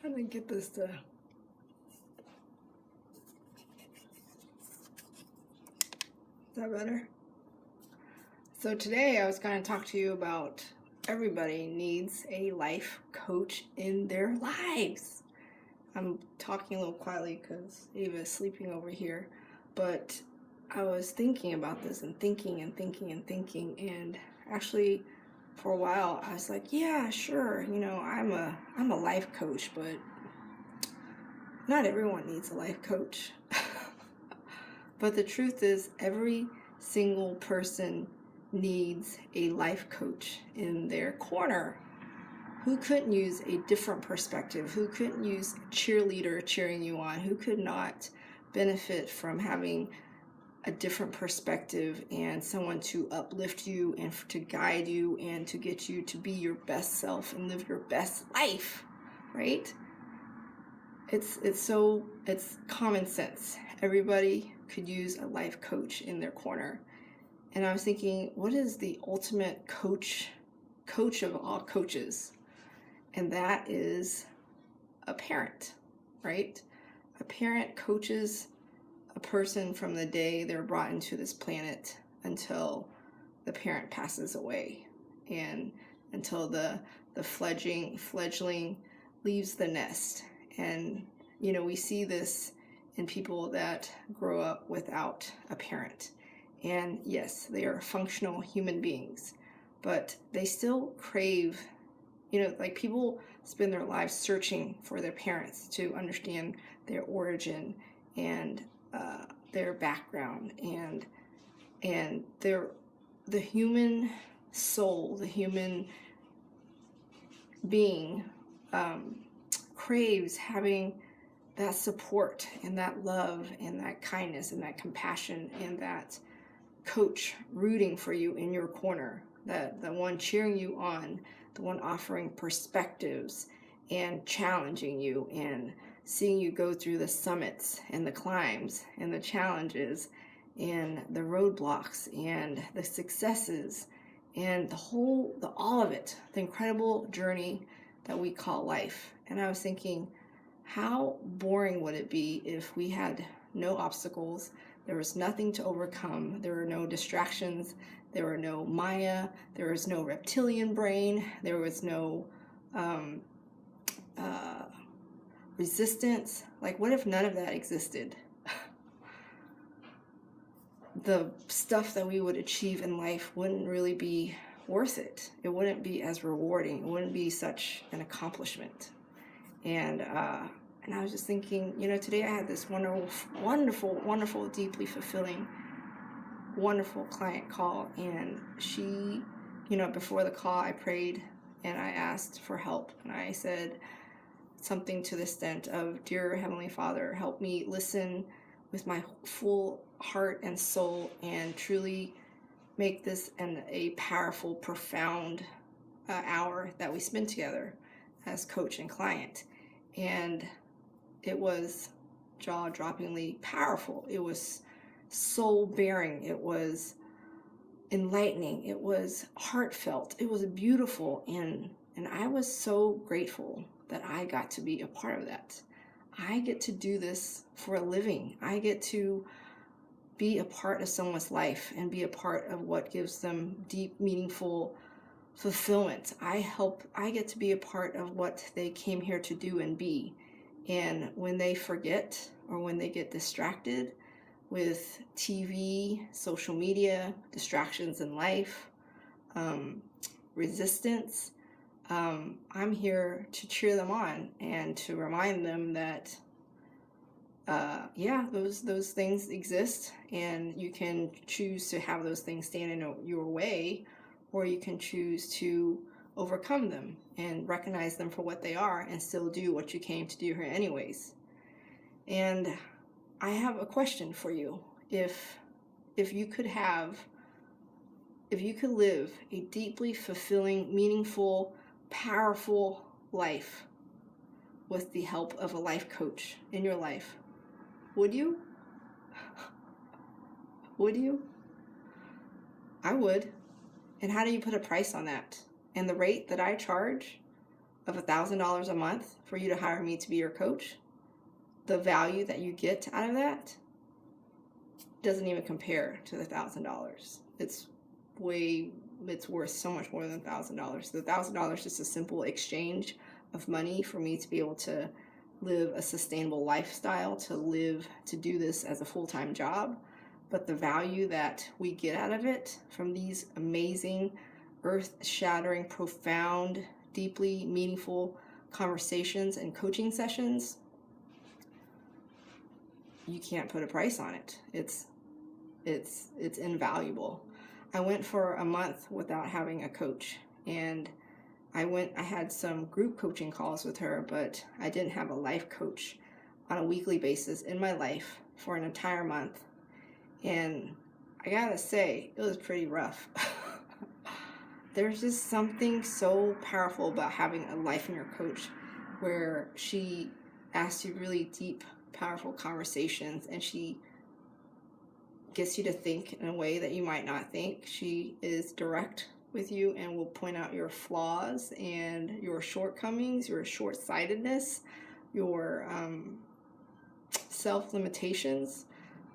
Trying to get this to... Is that better? So today I was going to talk to you about everybody needs a life coach in their lives. I'm talking a little quietly because Ava is sleeping over here, but I was thinking about this and thinking, and actually for a while I was like, yeah, sure, I'm a life coach, but not everyone needs a life coach. But the truth is, every single person needs a life coach in their corner. Who couldn't use a different perspective? Who couldn't use a cheerleader cheering you on? Who could not benefit from having a different perspective and someone to uplift you and to guide you and to get you to be your best self and live your best life, right? It's common sense. Everybody could use a life coach in their corner. And I was thinking, what is the ultimate coach of all coaches? And that is a parent, right? A parent coaches a person from the day they're brought into this planet until the parent passes away, and until the fledgling leaves the nest. And we see this in people that grow up without a parent. And yes, they are functional human beings, but they still crave, like people spend their lives searching for their parents to understand their origin and their background and the human soul, the human being craves having that support and that love and that kindness and that compassion and that coach rooting for you in your corner, that the one cheering you on, the one offering perspectives and challenging you and seeing you go through the summits and the climbs and the challenges and the roadblocks and the successes and all of it, the incredible journey that we call life. And I was thinking, how boring would it be if we had no obstacles? There was nothing to overcome. There were no distractions. There were no Maya. There was no reptilian brain. There was no resistance. Like, what if none of that existed? The stuff that we would achieve in life wouldn't really be worth it. It wouldn't be as rewarding. It wouldn't be such an accomplishment. And I was just thinking, today I had this wonderful, deeply fulfilling, wonderful client call. And she, before the call, I prayed and I asked for help. And I said something to the extent of, Dear Heavenly Father, help me listen with my full heart and soul and truly make this a powerful, profound hour that we spend together as coach and client. And it was jaw-droppingly powerful. It was soul-bearing. It was enlightening. It was heartfelt. It was beautiful. And I was so grateful that I got to be a part of that. I get to do this for a living. I get to be a part of someone's life and be a part of what gives them deep, meaningful fulfillment. I get to be a part of what they came here to do and be. And when they forget or when they get distracted with TV, social media, distractions in life, resistance, I'm here to cheer them on and to remind them that those things exist, and you can choose to have those things stand in your way, or you can choose to overcome them and recognize them for what they are and still do what you came to do here anyways. And I have a question for you. If you could live a deeply fulfilling, meaningful, powerful life with the help of a life coach in your life, would you? Would you? I would. And how do you put a price on that? And the rate that I charge of $1,000 a month for you to hire me to be your coach, the value that you get out of that doesn't even compare to the $1,000. It's worth so much more than $1,000. The $1,000 is just a simple exchange of money for me to be able to live a sustainable lifestyle, to do this as a full-time job. But the value that we get out of it from these amazing, earth-shattering, profound, deeply meaningful conversations and coaching sessions, you can't put a price on it. It's invaluable. I went for a month without having a coach, and I had some group coaching calls with her, but I didn't have a life coach on a weekly basis in my life for an entire month. And I gotta say, it was pretty rough. There's just something so powerful about having a life in your coach, where she asks you really deep, powerful conversations, and she gets you to think in a way that you might not think. She is direct with you and will point out your flaws and your shortcomings, your short-sightedness, your self-limitations,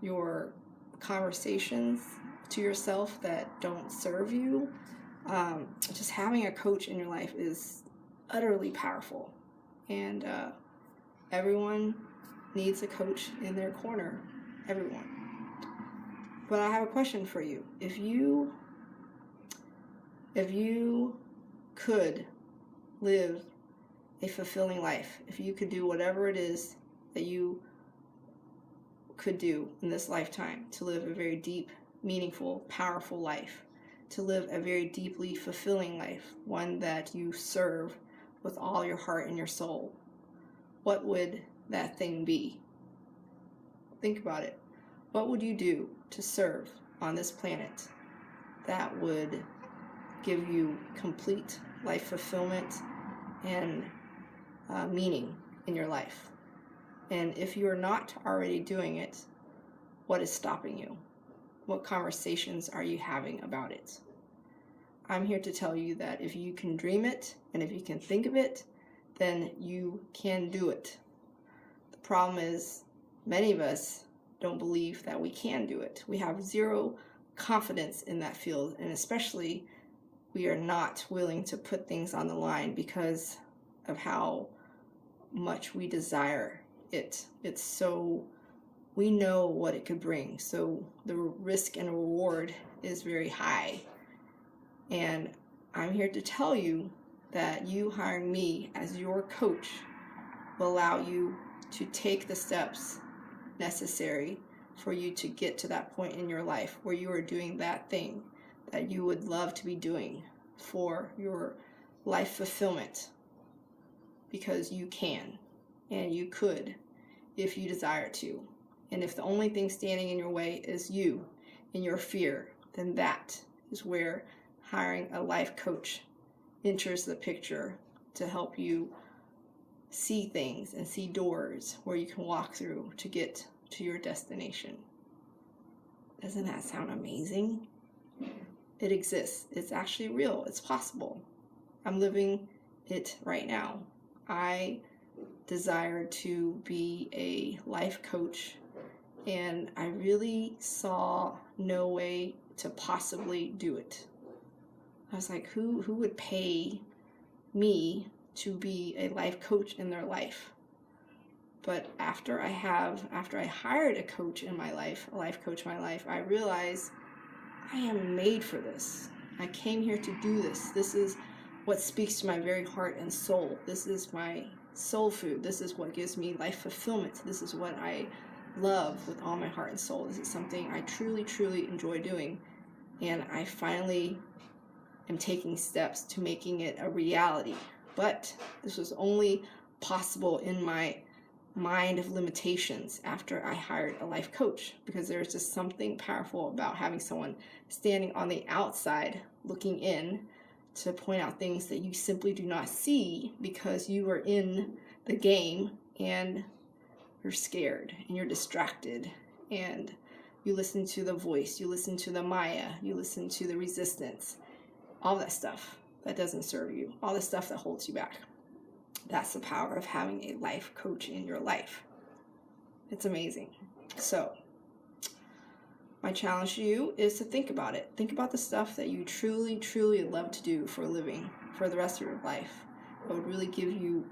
your conversations to yourself that don't serve you. Just having a coach in your life is utterly powerful, and everyone needs a coach in their corner. Everyone. But I have a question for you. If you could live a fulfilling life, if you could do whatever it is that you could do in this lifetime to live a very deep, meaningful, powerful life, to live a very deeply fulfilling life, one that you serve with all your heart and your soul, what would that thing be? Think about it. What would you do to serve on this planet that would give you complete life fulfillment and meaning in your life? And if you are not already doing it, what is stopping you? What conversations are you having about it? I'm here to tell you that if you can dream it and if you can think of it, then you can do it. The problem is many of us don't believe that we can do it. We have zero confidence in that field, and especially we are not willing to put things on the line because of how much we desire it. It's so, we know what it could bring, so the risk and reward is very high. And I'm here to tell you that you hiring me as your coach will allow you to take the steps necessary for you to get to that point in your life where you are doing that thing that you would love to be doing for your life fulfillment, because you can and you could if you desire to. And if the only thing standing in your way is you and your fear, then that is where hiring a life coach enters the picture to help you see things and see doors where you can walk through to get to your destination. Doesn't that sound amazing? It exists. It's actually real. It's possible. I'm living it right now. I desire to be a life coach, and I really saw no way to possibly do it. I was like, who would pay me to be a life coach in their life? But after I hired a coach in my life, a life coach in my life, I realized I am made for this. I came here to do this. This is what speaks to my very heart and soul. This is my soul food. This is what gives me life fulfillment. This is what I love with all my heart and soul. This is something I truly, truly enjoy doing. And I finally am taking steps to making it a reality. But this was only possible in my mind of limitations after I hired a life coach, because there's just something powerful about having someone standing on the outside looking in to point out things that you simply do not see because you are in the game and you're scared and you're distracted and you listen to the voice, you listen to the Maya, you listen to the resistance, all that stuff that doesn't serve you, all the stuff that holds you back. That's the power of having a life coach in your life. It's amazing. So, my challenge to you is to think about it. Think about the stuff that you truly, truly love to do for a living for the rest of your life. It would really give you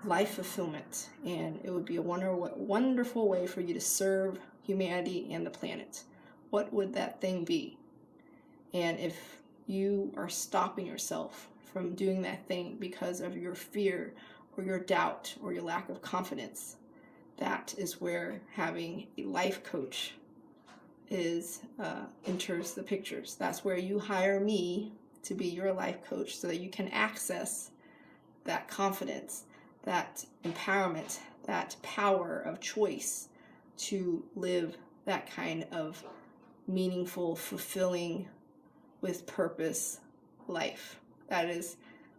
life fulfillment, and it would be a wonderful way for you to serve humanity and the planet. What would that thing be? And if you are stopping yourself from doing that thing because of your fear or your doubt or your lack of confidence, that is where having a life coach enters the pictures. That's where you hire me to be your life coach so that you can access that confidence, that empowerment, that power of choice to live that kind of meaningful, fulfilling, with purpose life. That is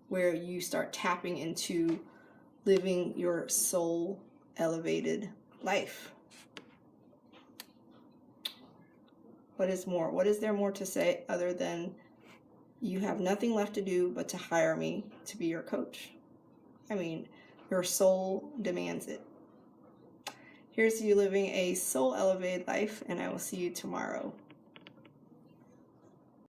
where you start tapping into living your soul elevated life. What is more? What is there more to say other than you have nothing left to do but to hire me to be your coach? I mean, your soul demands it. Here's to you living a soul elevated life, and I will see you tomorrow.